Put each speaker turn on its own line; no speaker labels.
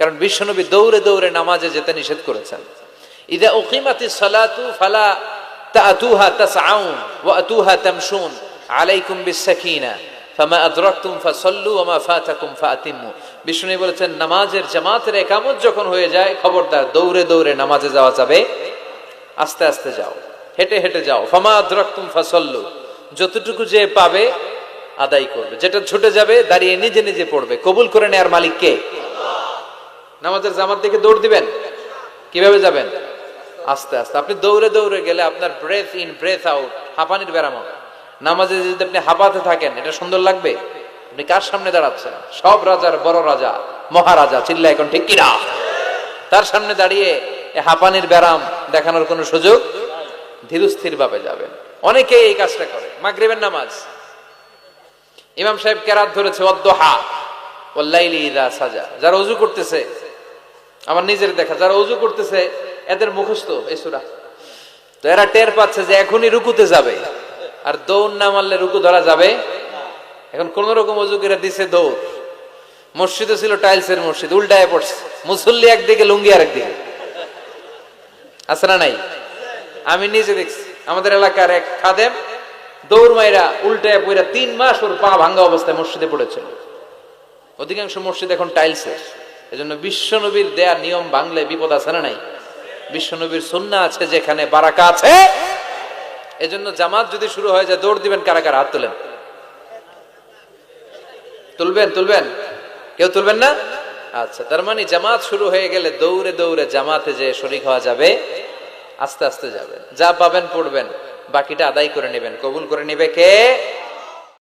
কারণ বিশ্বনবী দৌড়ে দৌড়ে নামাজে যেতে নিষেধ করেছেন। ইযা উকিমাতিস সালাতু ফালা তাতুহা তাসআউন ওয়া আতুহা তামশুন আলাইকুম বিস-সাকিনা ফামা আদরাকতুম ফাসাল্লু ওয়া মা ফাতাকুম ফাতিমু। বিষ্ণু বলেছেন নামাজের জামাতের ইকামত যখন হয়ে যায় খবরদার দৌড়ে দৌড়ে নামাজে যাওয়া যাবে, আস্তে আস্তে যাও, হেঁটে হেঁটে যাও। ফামা আদরাকতুম ফাসাল্লু, যতটুকু যে পাবে আদায় করবে, যেটা ছুটে যাবে দাঁড়িয়ে নিজে নিজে পড়বে। কবুল করে নেয়ার মালিক কে? নামাজের জামাত দেখে দৌড় দিবেন, কিভাবে যাবেন? আস্তে আস্তে। আপনি দৌড়ে দৌড়ে গেলে আপনার ব্রেথ ইন ব্রেথ আউট, হাঁপানির ব্যারাম হবে। নামাজে যদি আপনি হাঁপাতে থাকেন এটা সুন্দর লাগবে? আপনি কার সামনে দাঁড়াচ্ছেন? সব রাজার বড় রাজা, মহারাজা, চিল্লা এখন ঠিক কিনা? তার সামনে দাঁড়িয়ে হাঁপানির ব্যারাম দেখানোর কোনো সুযোগ? ধীরস্থির ভাবে যাবেন। অনেকেই এই কাজটা করে। মাগরিবের নামাজ ইমাম সাহেব কেরাত ধরেছে ওয়াদ-দুহা ওয়াল লাইলি ইযা সাজা। যারা ওযু করতেছে, আমার নিজের দেখা, যারা ওযু করতেছে এদের মুখস্থ এই সূরা, তো এরা টের পাচ্ছে যে এখনই রুকুতে যাবে, আর দৌড় না মারলে রুকু ধরা যাবে। এখন কোন রকম ওযু করে দিছে দৌড়। মসজিদে ছিল টাইলসের মসজিদ, উল্টায় পড়ছে, মুসল্লি একদিকে লুঙ্গি আরেকদিকে। আছে না নাই? আমি নিজে দেখছি আমাদের এলাকার এক খাদেম দৌড় মাইরা উল্টায় পইরা 3 মাস ওর পা ভাঙ্গা অবস্থায় মসজিদে পড়েছিল। অধিকাংশ মসজিদ এখন টাইলসের। এজন্য বিশ্বনবীর দেয়া নিয়ম ভাঙলে বিপদ আছে না নাই? বিশ্বনবীর সুন্নাহ আছে যেখানে বারাকা আছে। এজন্য জামাত যদি শুরু হয়ে যায় দৌড় দিবেন কারা কারা? হাত তোলেন। তুলবেন? তুলবেন? কেউ তুলবেন না? আচ্ছা, তার মানে জামাত শুরু হয়ে গেলে দৌড়ে দৌড়ে জামাতে যে শরীক হওয়া যাবে, আস্তে আস্তে যাবেন, যা পাবেন পড়বেন, বাকিটা আদায় করে নেবেন। কবুল করে নেবে কে?